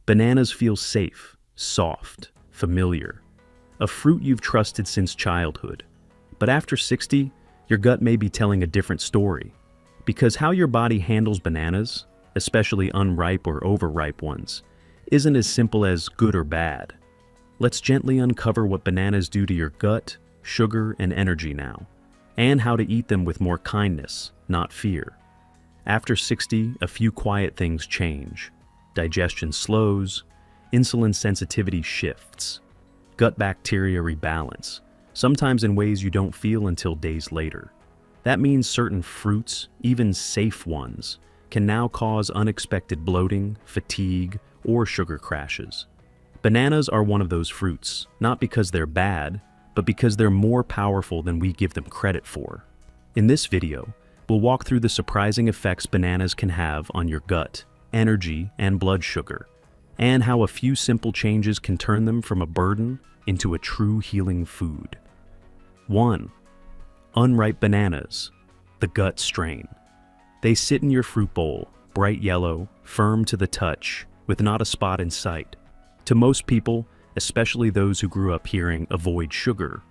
Bananas feel safe, soft, familiar. A fruit you've trusted since childhood. But after 60, your gut may be telling a different story. Because how your body handles bananas, especially unripe or overripe ones, isn't as simple as good or bad. Let's gently uncover what bananas do to your gut, sugar, and energy now, and how to eat them with more kindness, not fear. After 60, a few quiet things change. Digestion slows, insulin sensitivity shifts, gut bacteria rebalance, sometimes in ways you don't feel until days later. That means certain fruits, even safe ones, can now cause unexpected bloating, fatigue, or sugar crashes. Bananas are one of those fruits, not because they're bad, but because they're more powerful than we give them credit for. In this video, we'll walk through the surprising effects bananas can have on your gut, energy, and blood sugar, and how a few simple changes can turn them from a burden into a true healing food. 1. Unripe bananas, the gut strain. They sit in your fruit bowl, bright yellow, firm to the touch, with not a spot in sight. To most people, especially those who grew up hearing avoid sugar,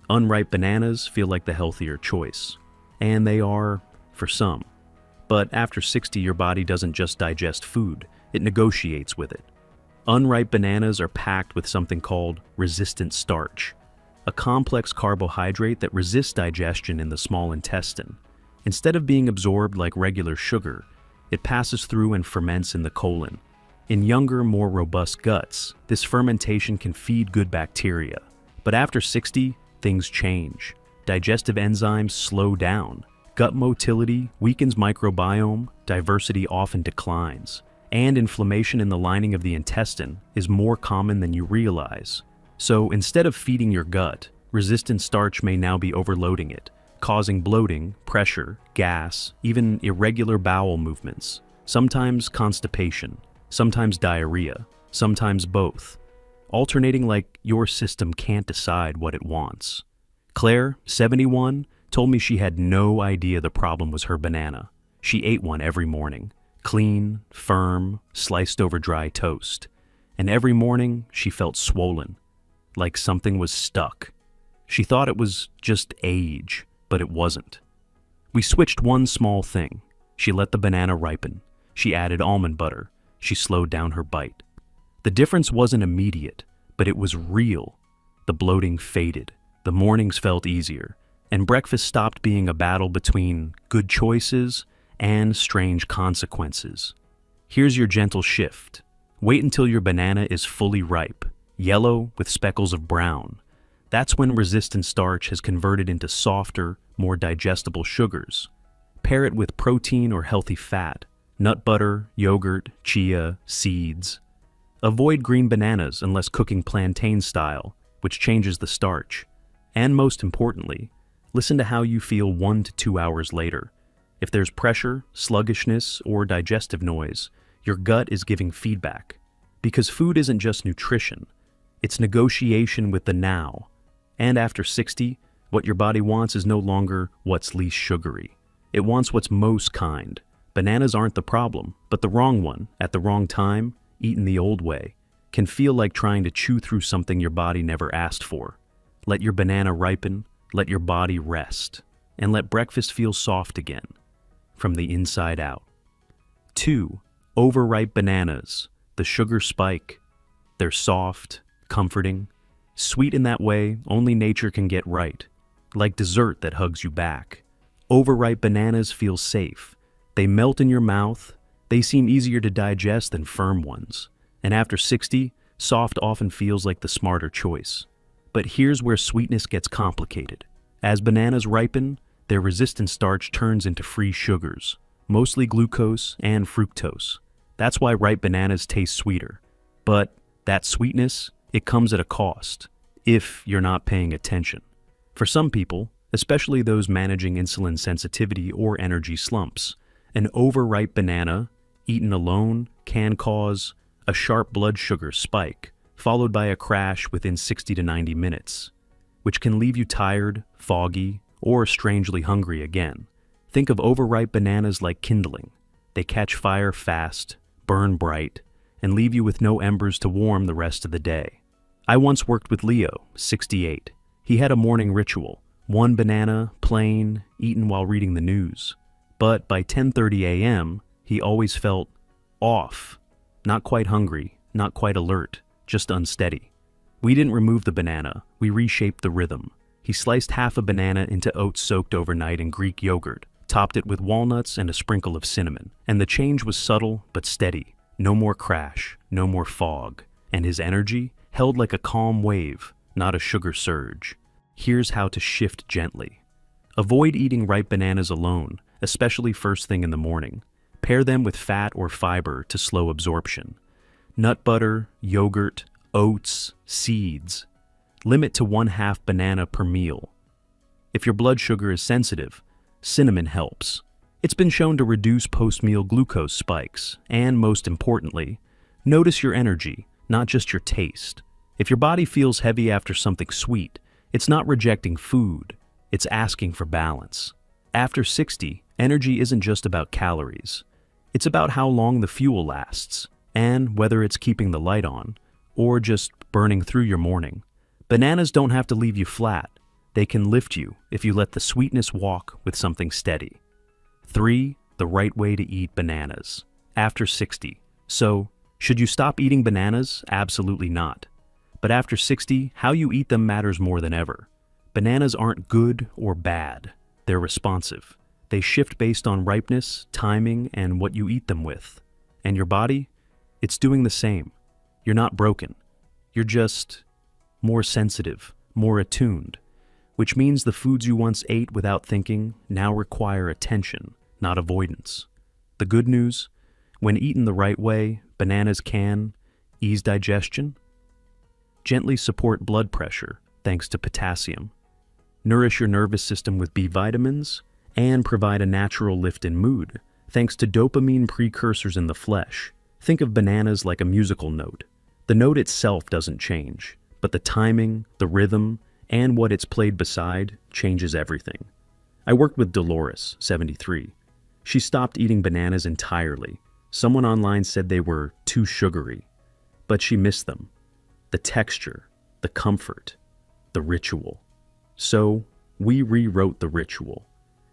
unripe bananas feel like the healthier choice. And they are, for some. But after 60, your body doesn't just digest food, it negotiates with it. Unripe bananas are packed with something called resistant starch, a complex carbohydrate that resists digestion in the small intestine. Instead of being absorbed like regular sugar, it passes through and ferments in the colon. In younger, more robust guts, this fermentation can feed good bacteria. But after 60, things change. Digestive enzymes slow down. Gut motility weakens microbiome, diversity often declines. And inflammation in the lining of the intestine is more common than you realize. So instead of feeding your gut, resistant starch may now be overloading it, causing bloating, pressure, gas, even irregular bowel movements, sometimes constipation, sometimes diarrhea, sometimes both, alternating like your system can't decide what it wants. Claire, 71, told me she had no idea the problem was her banana. She ate one every morning, clean, firm, sliced over dry toast. And every morning she felt swollen, like something was stuck. She thought it was just age, but it wasn't. We switched one small thing. She let the banana ripen. She added almond butter. She slowed down her bite. The difference wasn't immediate, but it was real. The bloating faded. The mornings felt easier, and breakfast stopped being a battle between good choices and strange consequences. Here's your gentle shift. Wait until your banana is fully ripe, yellow with speckles of brown. That's when resistant starch has converted into softer, more digestible sugars. Pair it with protein or healthy fat, nut butter, yogurt, chia, seeds. Avoid green bananas unless cooking plantain style, which changes the starch. And most importantly, listen to how you feel 1 to 2 hours later. If there's pressure, sluggishness, or digestive noise, your gut is giving feedback. Because food isn't just nutrition, it's negotiation with the now. And after 60, what your body wants is no longer what's least sugary. It wants what's most kind. Bananas aren't the problem, but the wrong one, at the wrong time, eaten the old way, can feel like trying to chew through something your body never asked for. Let your banana ripen, let your body rest, and let breakfast feel soft again, from the inside out. 2. Overripe bananas, the sugar spike. They're soft, comforting, sweet in that way only nature can get right, like dessert that hugs you back. Overripe bananas feel safe. They melt in your mouth, they seem easier to digest than firm ones. And after 60, soft often feels like the smarter choice. But here's where sweetness gets complicated. As bananas ripen, their resistant starch turns into free sugars, mostly glucose and fructose. That's why ripe bananas taste sweeter. But that sweetness, it comes at a cost, if you're not paying attention. For some people, especially those managing insulin sensitivity or energy slumps, an overripe banana, eaten alone, can cause a sharp blood sugar spike, followed by a crash within 60 to 90 minutes, which can leave you tired, foggy, or strangely hungry again. Think of overripe bananas like kindling. They catch fire fast, burn bright, and leave you with no embers to warm the rest of the day. I once worked with Leo, 68. He had a morning ritual: one banana, plain, eaten while reading the news. But by 10:30 a.m., he always felt off. Not quite hungry, not quite alert, just unsteady. We didn't remove the banana, we reshaped the rhythm. He sliced half a banana into oats soaked overnight in Greek yogurt, topped it with walnuts and a sprinkle of cinnamon. And the change was subtle but steady. No more crash, no more fog. And his energy held like a calm wave, not a sugar surge. Here's how to shift gently. Avoid eating ripe bananas alone, especially first thing in the morning. Pair them with fat or fiber to slow absorption. Nut butter, yogurt, oats, seeds. Limit to 1/2 banana per meal. If your blood sugar is sensitive, cinnamon helps. It's been shown to reduce post-meal glucose spikes, and most importantly, notice your energy, not just your taste. If your body feels heavy after something sweet, it's not rejecting food, it's asking for balance. After 60, energy isn't just about calories. It's about how long the fuel lasts, and whether it's keeping the light on, or just burning through your morning. Bananas don't have to leave you flat. They can lift you if you let the sweetness walk with something steady. 3. The right way to eat bananas. After 60. So, should you stop eating bananas? Absolutely not. But after 60, how you eat them matters more than ever. Bananas aren't good or bad. They're responsive. They shift based on ripeness, timing, and what you eat them with. And your body? It's doing the same. You're not broken. You're just more sensitive, more attuned. Which means the foods you once ate without thinking now require attention, not avoidance. The good news? When eaten the right way, bananas can ease digestion, gently support blood pressure thanks to potassium, nourish your nervous system with B vitamins, and provide a natural lift in mood thanks to dopamine precursors in the flesh. Think of bananas like a musical note. The note itself doesn't change, but the timing, the rhythm, and what it's played beside changes everything. I worked with Dolores, 73. She stopped eating bananas entirely. Someone online said they were too sugary, but she missed them. The texture, the comfort, the ritual. So, we rewrote the ritual.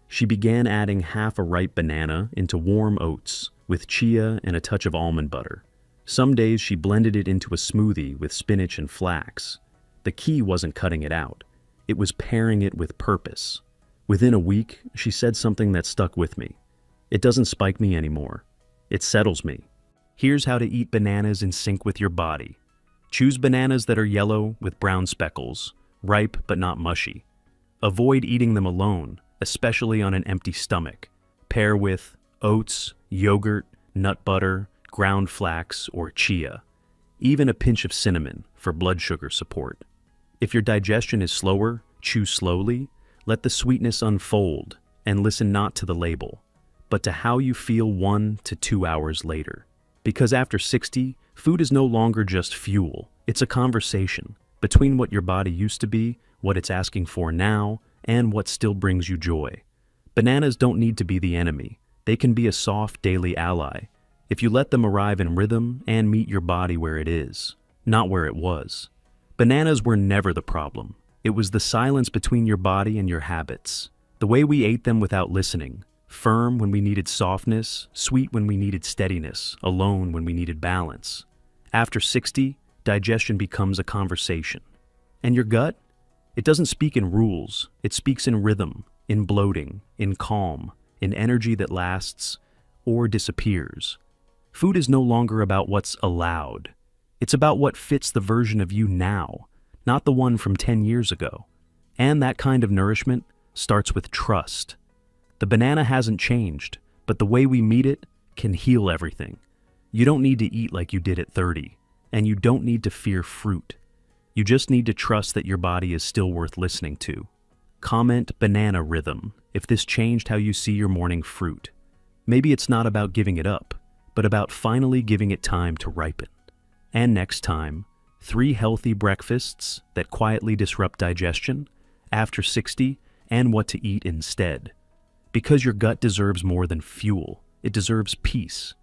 She began adding half a ripe banana into warm oats with chia and a touch of almond butter. Some days she blended it into a smoothie with spinach and flax. The key wasn't cutting it out. It was pairing it with purpose. Within a week, she said something that stuck with me. It doesn't spike me anymore. It settles me. Here's how to eat bananas in sync with your body. Choose bananas that are yellow with brown speckles, ripe but not mushy. Avoid eating them alone, especially on an empty stomach. Pair with oats, yogurt, nut butter, ground flax, or chia. Even a pinch of cinnamon for blood sugar support. If your digestion is slower, chew slowly, let the sweetness unfold, and listen not to the label, but to how you feel 1 to 2 hours later. Because after 60, food is no longer just fuel. It's a conversation between what your body used to be, what it's asking for now, and what still brings you joy. Bananas don't need to be the enemy. They can be a soft daily ally, if you let them arrive in rhythm and meet your body where it is, not where it was. Bananas were never the problem. It was the silence between your body and your habits. The way we ate them without listening. Firm when we needed softness, sweet when we needed steadiness, alone when we needed balance. After 60, digestion becomes a conversation. And your gut? It doesn't speak in rules. It speaks in rhythm, in bloating, in calm, in energy that lasts or disappears. Food is no longer about what's allowed. It's about what fits the version of you now, not the one from 10 years ago. And that kind of nourishment starts with trust. The banana hasn't changed, but the way we meet it can heal everything. You don't need to eat like you did at 30, and you don't need to fear fruit. You just need to trust that your body is still worth listening to. Comment banana rhythm if this changed how you see your morning fruit. Maybe it's not about giving it up, but about finally giving it time to ripen. And next time, 3 healthy breakfasts that quietly disrupt digestion after 60 and what to eat instead. Because your gut deserves more than fuel. It deserves peace.